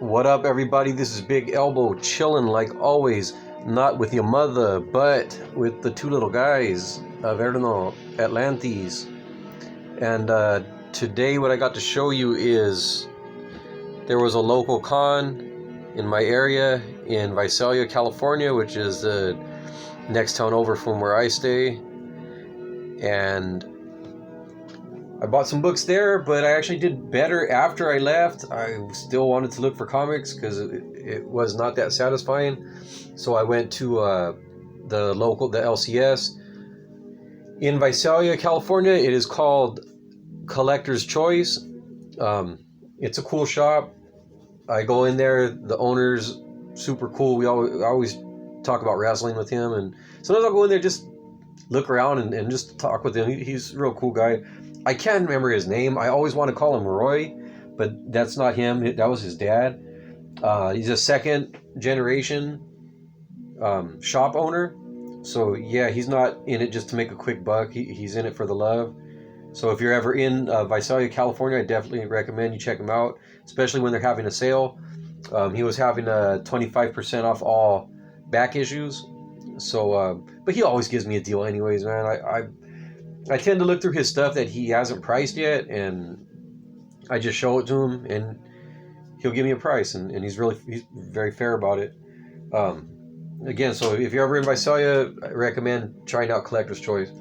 What up, everybody? This is Big Elbow chilling like always, not with your mother, but with the two little guys, Averno Atlantis. And today, what I got to show you is there was a local con in my area in Visalia, California, which is the next town over from where I stay. And I bought some books there, but I actually did better after I left. I still wanted to look for comics because it was not that satisfying. So I went to the LCS in Visalia, California. It is called Collector's Choice. It's a cool shop. I go in there. The owner's super cool. I always talk about wrestling with him, and sometimes I'll go in there just look around and just talk with him. He's a real cool guy. I can't remember his name. I always want to call him Roy, but that's not him. That was his dad. He's a second generation shop owner. So yeah, he's not in it just to make a quick buck. He's in it for the love. So if you're ever in Visalia, California, I definitely recommend you check him out, especially when they're having a sale. He was having a 25% off all back issues. So, but he always gives me a deal anyways, man. I tend to look through his stuff that he hasn't priced yet, and I just show it to him, and he'll give me a price, and he's very fair about it. Again, so if you're ever in Visalia, I recommend trying out Collector's Choice.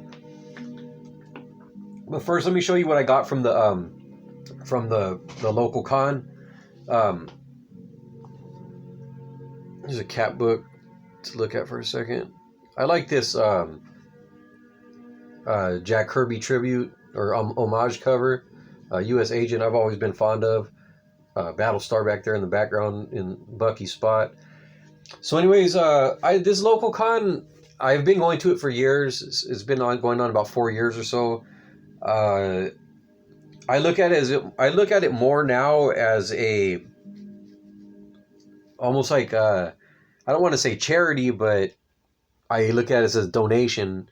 But first, let me show you what I got from the local con. Here's a cat book to look at for a second. I like this Jack Kirby tribute or homage cover. U.S. Agent I've always been fond of. Battlestar back there in the background in Bucky's spot. So anyways, this local con, I've been going to it for years. It's been going on about 4 years or so. I look at it more now as a almost like I don't want to say charity, but I look at it as a donation.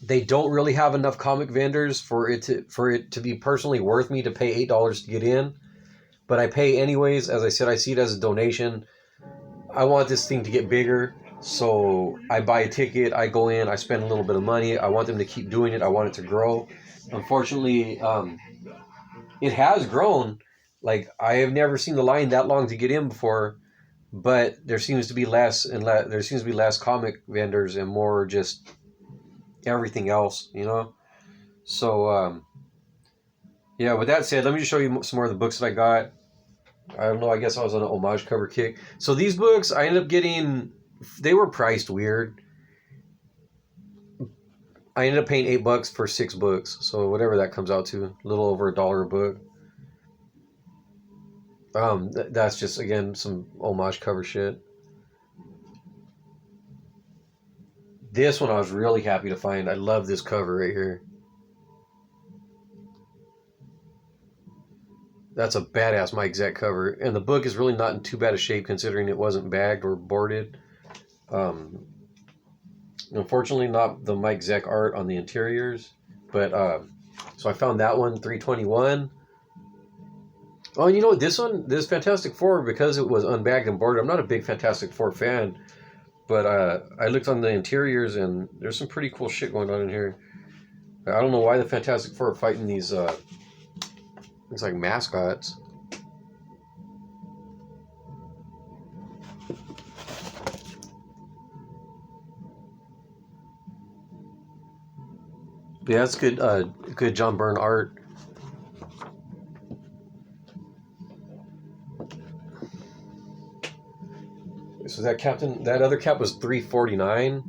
They don't really have enough comic vendors for it to be personally worth me to pay $8 to get in, but I pay anyways. As I said, I see it as a donation. I want this thing to get bigger, so I buy a ticket, I go in, I spend a little bit of money. I want them to keep doing it. I want it to grow. Unfortunately, it has grown. Like, I have never seen the line that long to get in before, but there seems to be less and less. There seems to be less comic vendors and more just everything else, you know. So yeah, with that said, let me just show you some more of the books that I got. I don't know, I guess I was on an homage cover kick. So these books I ended up getting, they were priced weird. I ended up paying $8 for 6 books, so whatever that comes out to, a little over $1 a book. That's just, again, some homage cover shit. This one I was really happy to find. I love this cover right here. That's a badass Mike Zeck cover. And the book is really not in too bad a shape considering it wasn't bagged or boarded. Unfortunately, not the Mike Zeck art on the interiors. But, so I found that one, 321. Oh, and you know what? This Fantastic Four, because it was unbagged and boarded, I'm not a big Fantastic Four fan. But I looked on the interiors, and there's some pretty cool shit going on in here. I don't know why the Fantastic Four are fighting these, looks like mascots. But yeah, that's good John Byrne art. So that other cap was $349.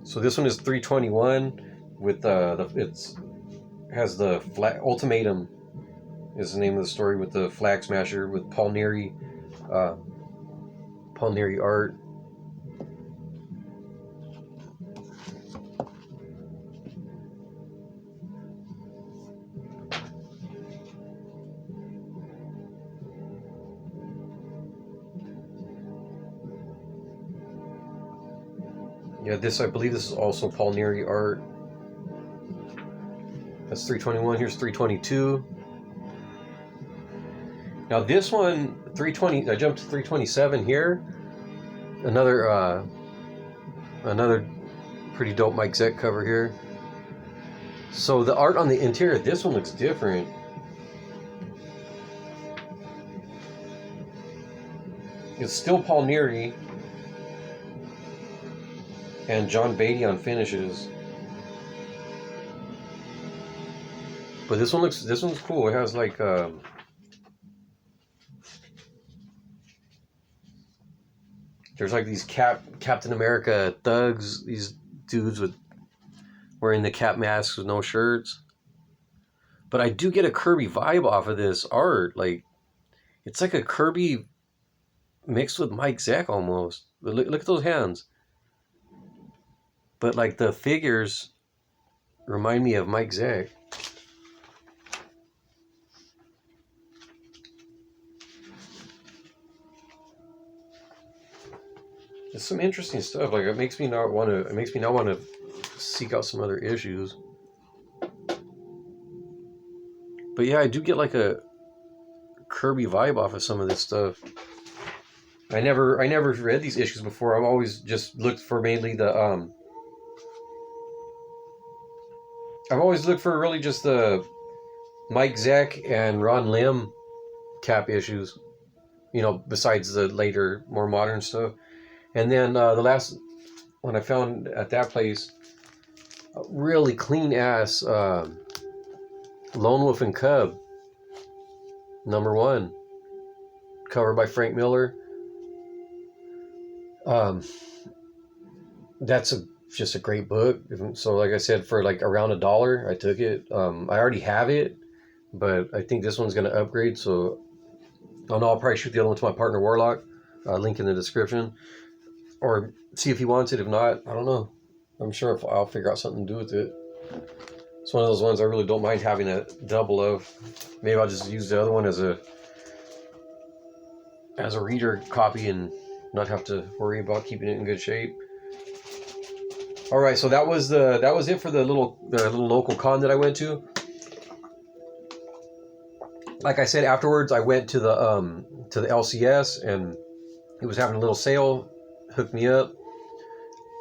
So this one is $321 with has the Ultimatum is the name of the story with the Flag Smasher with Paul Neary art. Yeah, I believe this is also Paul Neary art. That's 321. Here's 322. Now this one, 320. I jumped to 327 here. Another pretty dope Mike Zeck cover here. So the art on the interior, this one looks different. It's still Paul Neary and John Beatty on finishes. But this one's cool. It has like there's like these Captain America thugs, these dudes with wearing the cap masks with no shirts. But I do get a Kirby vibe off of this art. Like, it's like a Kirby mixed with Mike Zeck almost. Look at those hands. But like the figures remind me of Mike Zeck. It's some interesting stuff. Like it makes me not want to seek out some other issues. But yeah, I do get like a Kirby vibe off of some of this stuff. I never read these issues before. I've always just looked for mainly the I've always looked for really just the Mike Zeck and Ron Lim cap issues. You know, besides the later, more modern stuff. And then the last one I found at that place, a really clean ass Lone Wolf and Cub, #1, cover by Frank Miller. That's just a great book. So like I said, for like around $1, I took it. I already have it, but I think this one's going to upgrade. So I'll probably shoot the other one to my partner War.lock. Link in the description. Or see if he wants it. If not, I don't know. I'm sure if I'll figure out something to do with it. It's one of those ones I really don't mind having a double of. Maybe I'll just use the other one as a reader copy and not have to worry about keeping it in good shape. All right, so that was it for the little local con that I went to. Like I said, afterwards I went to the LCS and it was having a little sale. Hooked me up.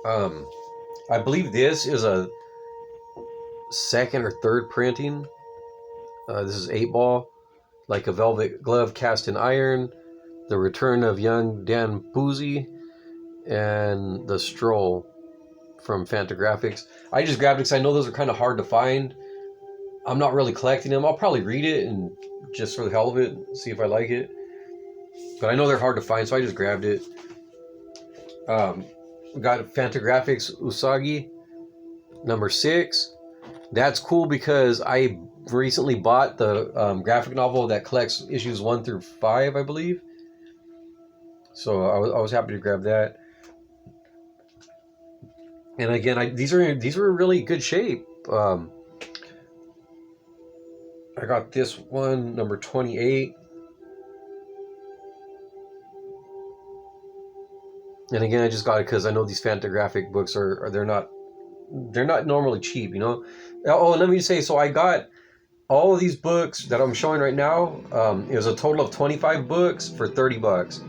I believe this is a second or third printing. This is 8-ball, like a velvet glove cast in iron, the return of young Dan Boozy, and the Stroll from Fantagraphics. I just grabbed it because I know those are kind of hard to find. I'm not really collecting them. I'll probably read it and just for the hell of it, see if I like it. But I know they're hard to find, so I just grabbed it. We got Fantagraphics Usagi #6. That's cool because I recently bought the graphic novel that collects issues 1 through 5, I believe. So I was happy to grab that. And again, these are in really good shape. I got this one, #28. And again, I just got it because I know these Fantagraphic books they're not normally cheap, you know. Oh, and let me say, so I got all of these books that I'm showing right now. It was a total of 25 books for $30.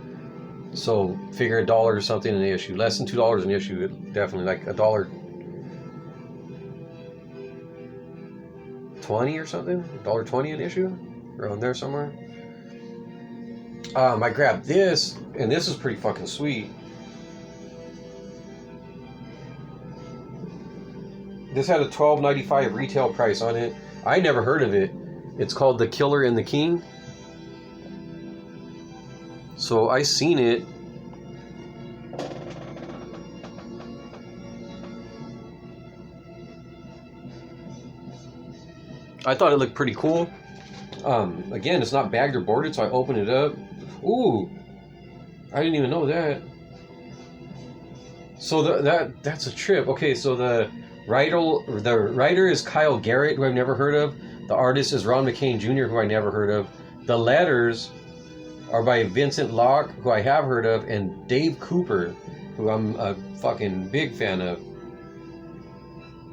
So figure $1 or something an issue, less than $2 an issue, definitely like $1.20 or something, $1.20 an issue, around there somewhere. I grabbed this, and this is pretty fucking sweet. This had a $12.95 retail price on it. I never heard of it. It's called The Killer and the King. So I seen it. I thought it looked pretty cool. Again, it's not bagged or boarded, so I opened it up. Ooh, I didn't even know that. So that's a trip. Okay, so the writer is Kyle Garrett, who I've never heard of. The artist is Ron McCain Jr., who I never heard of. The letters are by Vincent Locke, who I have heard of, and Dave Cooper, who I'm a fucking big fan of.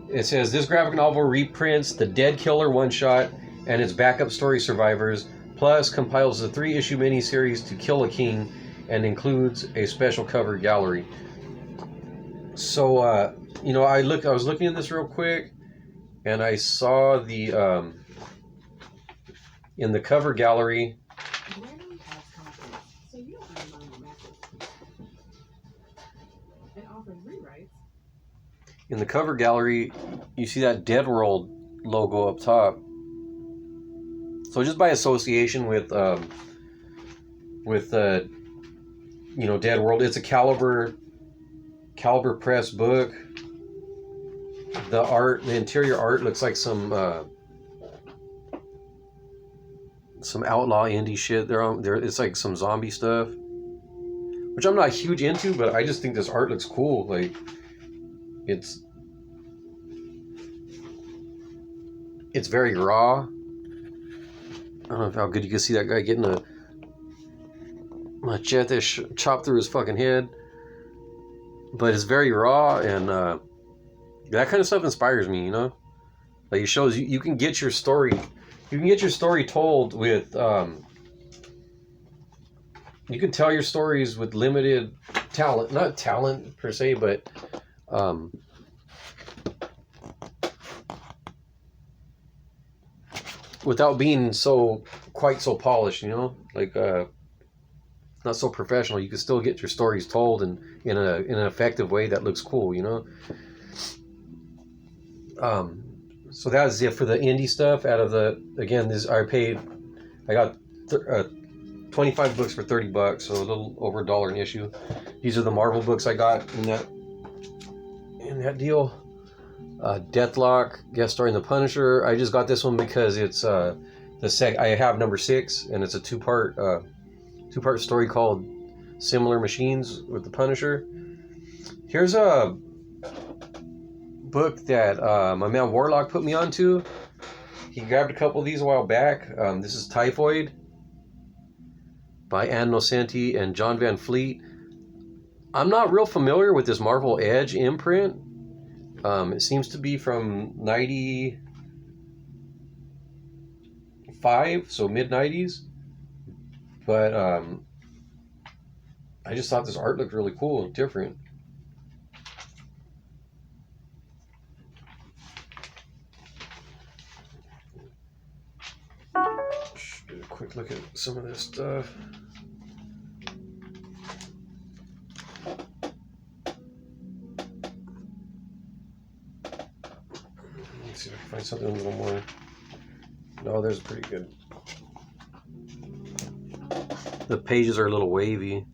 It says, this graphic novel reprints the Dead Killer one-shot and its backup story survivors, Plus compiles the 3-issue miniseries To Kill a King and includes a special cover gallery. So, you know, I was looking at this real quick, and I saw the in the cover gallery. In the cover gallery, you see that Dead World logo up top. So just by association with you know, Dead World, it's a Caliber Press book. The interior art looks like some outlaw indie shit. There, it's like some zombie stuff, which I'm not huge into, but I just think this art looks cool. Like, it's very raw. I don't know how good you can see that guy getting a machete chopped through his fucking head, but it's very raw, and that kind of stuff inspires me, you know. Like, it shows you can get your story. You can get your story told with you can tell your stories with limited talent, not talent per se, but without being quite so polished, you know, like not so professional. You can still get your stories told in an effective way that looks cool, you know. So that was it for the indie stuff. Out of the, again, I got 25 books for $30, so a little over $1 an issue. These are the Marvel books I got in that deal. Deathlock, guest starring the Punisher. I just got this one because it's I have number 6, and it's a two-part story called Similar Machines with the Punisher. Here's a book that my man War.lock put me onto. He grabbed a couple of these a while back. This is Typhoid by Ann Nocenti and John Van Fleet. I'm not real familiar with this Marvel Edge imprint. It seems to be from 95, so mid-90s. But I just thought this art looked really cool and different. Just do a quick look at some of this stuff. Let's see if I can find something a little more. No, there's pretty good. The pages are a little wavy.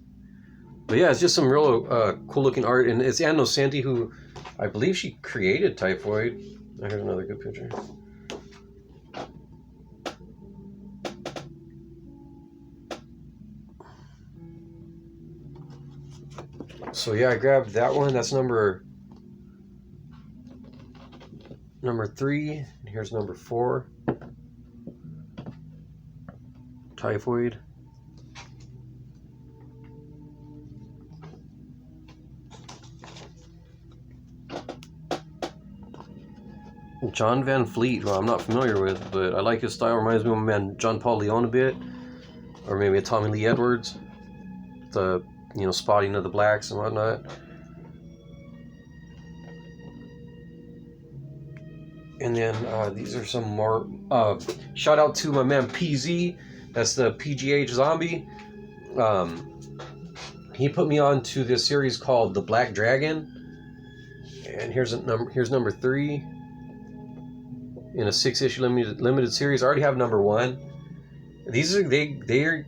But yeah, it's just some real cool looking art. And it's Ann Nocenti, who I believe she created Typhoid. Here's another good picture. So yeah, I grabbed that one. That's number 3. And here's number 4. Typhoid. John Van Fleet, who I'm not familiar with, but I like his style. Reminds me of my man John Paul Leon a bit, or maybe a Tommy Lee Edwards. The, you know, spotting of the blacks and whatnot. And then these are some more. Shout out to my man PZ. That's the PGH Zombie. He put me on to this series called The Black Dragon. And here's number 3 in a 6-issue limited series. I already have number 1. These are they're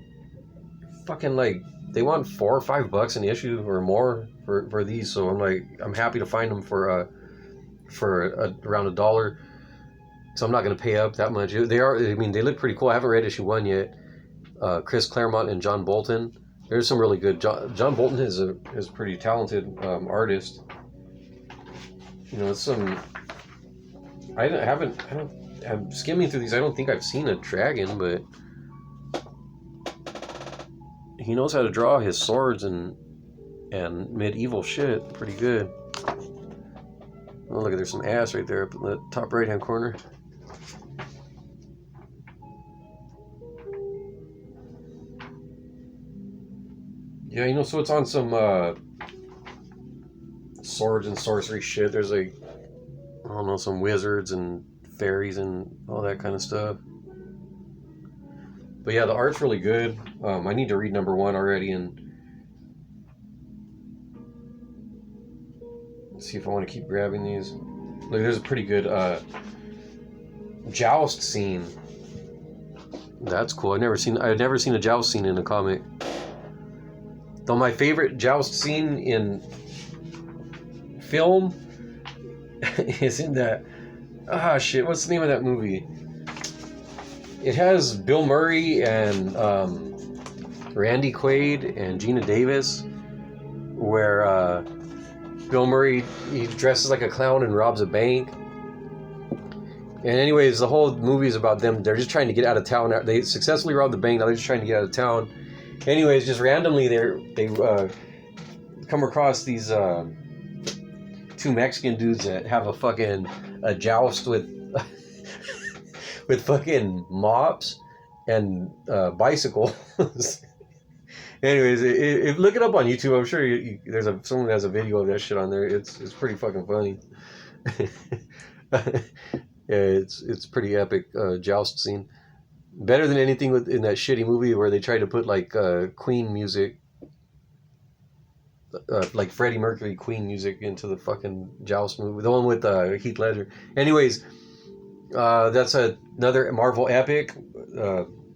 fucking like, they want $4 or $5 an issue or more for these. So I'm happy to find them for around $1. So I'm not going to pay up that much. They look pretty cool. I haven't read issue 1 yet. Chris Claremont and John Bolton. There's some really good. John Bolton is a pretty talented artist. You know, it's some. I'm skimming through these. I don't think I've seen a dragon, but he knows how to draw his swords and medieval shit pretty good. Oh, look, there's some ass right there up in the top right hand corner. Yeah, you know, so it's on some swords and sorcery shit. There's like, I don't know, some wizards and fairies and all that kind of stuff. But yeah, the art's really good. I need to read number 1 already and see if I want to keep grabbing these. Look, there's a pretty good joust scene. That's cool. I've never seen a joust scene in a comic. Though my favorite joust scene in film is in that shit. What's the name of that movie? It has Bill Murray and Randy Quaid and Gina Davis, where Bill Murray, he dresses like a clown and robs a bank. And anyways, the whole movie is about them. They're just trying to get out of town. They successfully robbed the bank. Now they're just trying to get out of town. Anyways, just randomly they come across these 2 Mexican dudes that have a joust with with fucking mops and bicycles. Anyways, look it up on YouTube. I'm sure there's someone that has a video of that shit on there. It's pretty fucking funny. Yeah, it's pretty epic joust scene. Better than anything in that shitty movie where they tried to put like Queen music, like Freddie Mercury Queen music into the fucking joust movie. The one with Heath Ledger. Anyways, that's another Marvel epic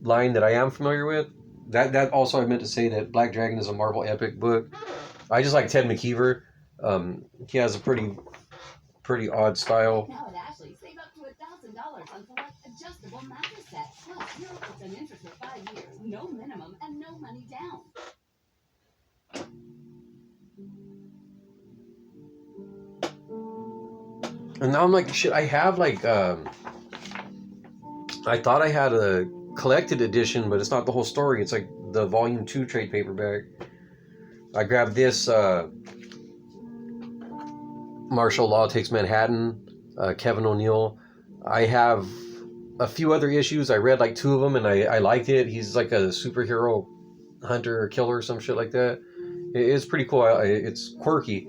line that I am familiar with. That also I meant to say that Black Dragon is a Marvel epic book. I just like Ted McKeever. He has a pretty odd style. Now at Ashley, save up to $1,000 on select adjustable mattress sets. Plus, 0% interest for 5 years, no minimum, and no money down. And now I'm like, shit, I have like, I thought I had a collected edition, but it's not the whole story. It's like the volume 2 trade paperback. I grabbed this Martial Law Takes Manhattan, Kevin O'Neill. I have a few other issues. I read like 2 of them and I liked it. He's like a superhero hunter or killer or some shit like that. It's pretty cool. It's quirky.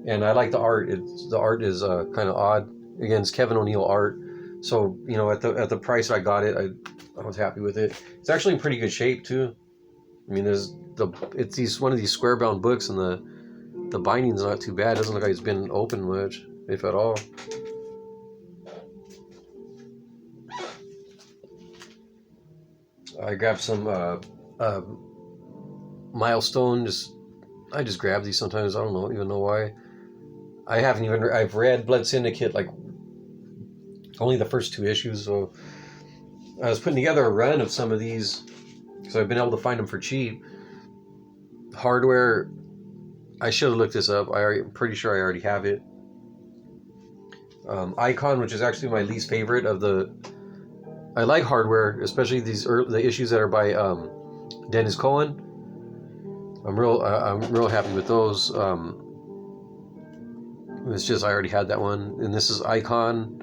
And I like the art. The art is kind of odd. Again, it's Kevin O'Neill art. So, you know, at the price I got it, I was happy with it. It's actually in pretty good shape too. I mean, it's one of these square bound books, and the binding's not too bad. It doesn't look like it's been opened much, if at all. I grabbed some Milestone. I just grab these sometimes. I don't even know why. I've read Blood Syndicate like only the first 2 issues, so I was putting together a run of some of these because I've been able to find them for cheap. Hardware, I should have looked this up. I'm pretty sure I already have it. Icon, which is actually my least favorite of the. I like Hardware, especially the issues that are by Dennis Cohen. I'm real happy with those. It's just I already had that one, and this is Icon,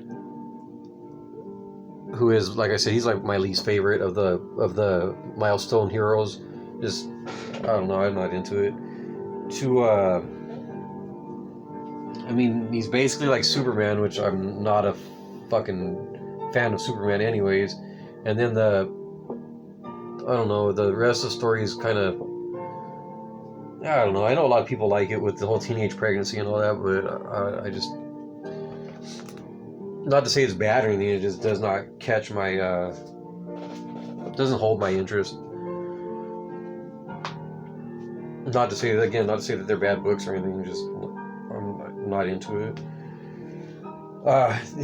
who is, like I said, he's like my least favorite of the Milestone heroes. Just I don't know, I'm not into it. I mean, he's basically like Superman, which I'm not a fucking fan of Superman anyways. And then I don't know, the rest of the story is kind of, I don't know. I know a lot of people like it with the whole teenage pregnancy and all that, but I just, not to say it's bad or anything, it just does not catch my, doesn't hold my interest. Not to say that they're bad books or anything, just, I'm not into it.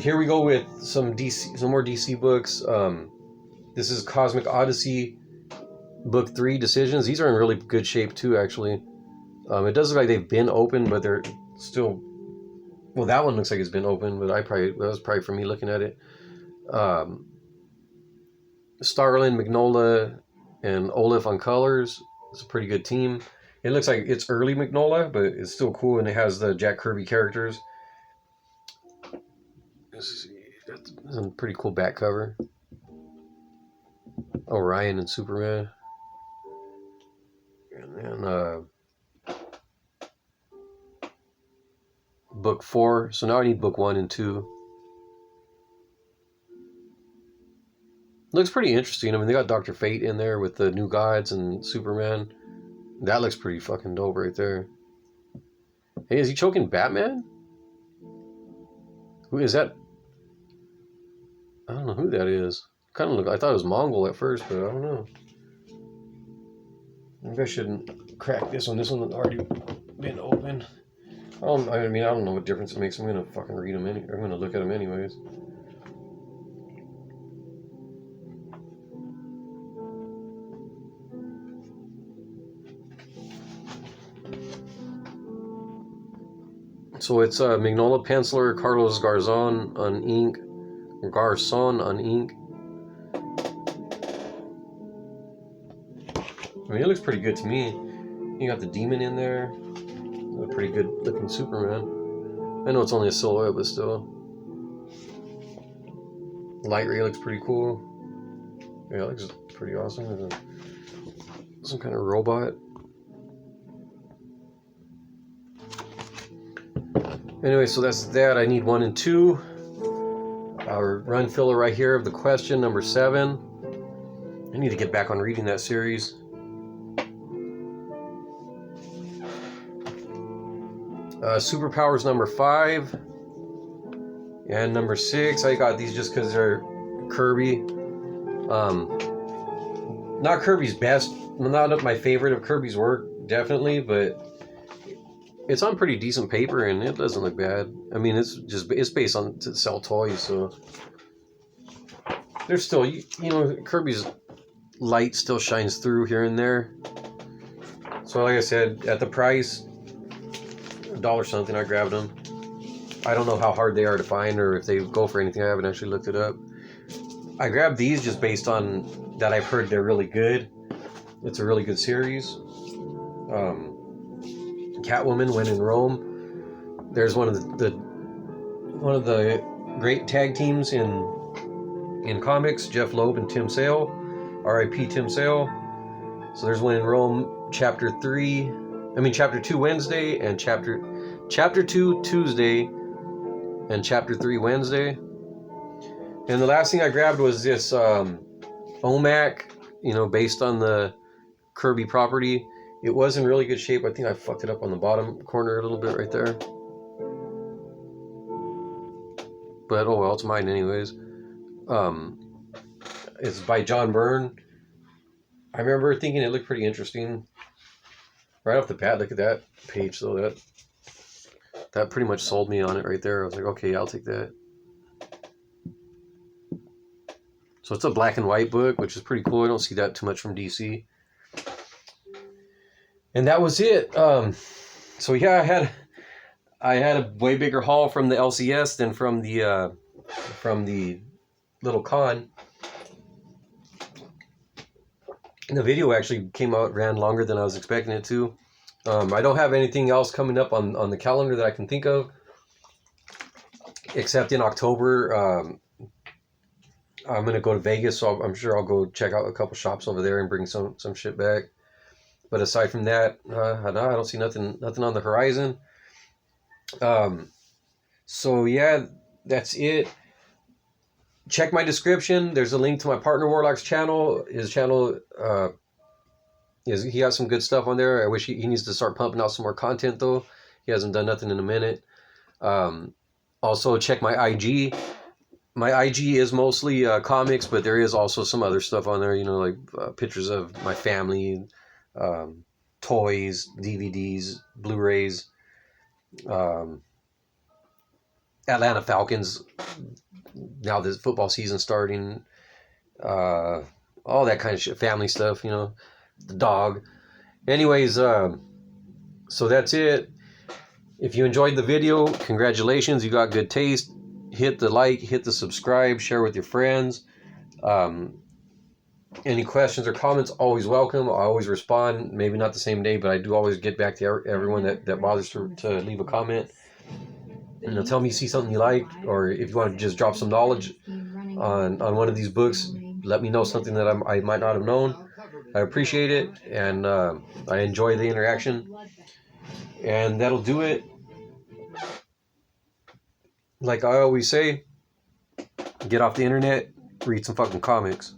Here we go with some more DC books. This is Cosmic Odyssey, Book 3, Decisions. These are in really good shape too, actually. It does look like they've been open, but they're still. Well, that one looks like it's been open, but that was probably for me looking at it. Starlin, Magnola, and Olaf on colors. It's a pretty good team. It looks like it's early Magnola, but it's still cool, and it has the Jack Kirby characters. It's a pretty cool back cover. Orion and Superman. And And book 4. So now I need book 1 and 2. Looks pretty interesting. I mean, they got Dr. Fate in there with the New Gods and Superman. That looks pretty fucking dope right there. Hey, is he choking Batman? Who is that? I don't know who that is. Kind of look. I thought it was Mongol at first, but I don't know. Maybe I shouldn't crack this one. This one's already been opened. I don't know what difference it makes. I'm gonna fucking read them I'm gonna look at them anyways. So it's Magnola Penciler, Carlos Garzon on ink. Garson on ink. I mean, it looks pretty good to me. You got the demon in there. A pretty good looking Superman. I know it's only a silhouette, but still. Light ray looks pretty cool. Yeah, it looks pretty awesome. Some kind of robot. Anyway, so that's that. I need 1 and 2. Our run filler right here of the question, number 7. I need to get back on reading that series. Superpowers number 5 and number 6. I got these just because they're Kirby. Not Kirby's best, not my favorite of Kirby's work, definitely, but it's on pretty decent paper and it doesn't look bad. I mean, it's based on to sell toys, so there's still, you know, Kirby's light still shines through here and there. So like I said, at the price, $1 something, I grabbed them. I don't know how hard they are to find or if they go for anything. I haven't actually looked it up. I grabbed these just based on that I've heard they're really good. It's a really good series. Catwoman, When in Rome. There's one of the great tag teams in comics, Jeff Loeb and Tim Sale. R.I.P. Tim Sale. So there's When in Rome, chapter 2 Wednesday, and chapter 2 Tuesday, and chapter 3 Wednesday. And the last thing I grabbed was this OMAC, based on the Kirby property. It was in really good shape. I think I fucked it up on the bottom corner a little bit right there. But oh well, it's mine anyways. It's by John Byrne. I remember thinking it looked pretty interesting. Right off the bat, look at that page. So that pretty much sold me on it right there. I was like, okay, I'll take that. So it's a black and white book, which is pretty cool. I don't see that too much from DC. And that was it. So yeah, I had a way bigger haul from the LCS than from the little con. And the video actually ran longer than I was expecting it to. I don't have anything else coming up on the calendar that I can think of, except in October. I'm gonna go to Vegas, so I'm sure I'll go check out a couple shops over there and bring some shit back. But aside from that, I don't see nothing on the horizon. So yeah, that's it. Check my description. There's a link to my partner War.lock's channel. His channel he got some good stuff on there. I wish he needs to start pumping out some more content though. He hasn't done nothing in a minute. Also check my IG. My IG is mostly comics, but there is also some other stuff on there. Like pictures of my family, toys, DVDs, Blu-rays, Atlanta Falcons. Now the football season starting, all that kind of shit, family stuff, the dog. Anyways, so that's it. If you enjoyed the video, congratulations, you got good taste. Hit the like, hit the subscribe, share with your friends. Any questions or comments, always welcome. I always respond, maybe not the same day, but I do always get back to everyone that bothers to leave a comment. Tell me you see something you like, or if you want to just drop some knowledge on one of these books, let me know something that I might not have known. I appreciate it, and I enjoy the interaction. And that'll do it. Like I always say, get off the internet, read some fucking comics.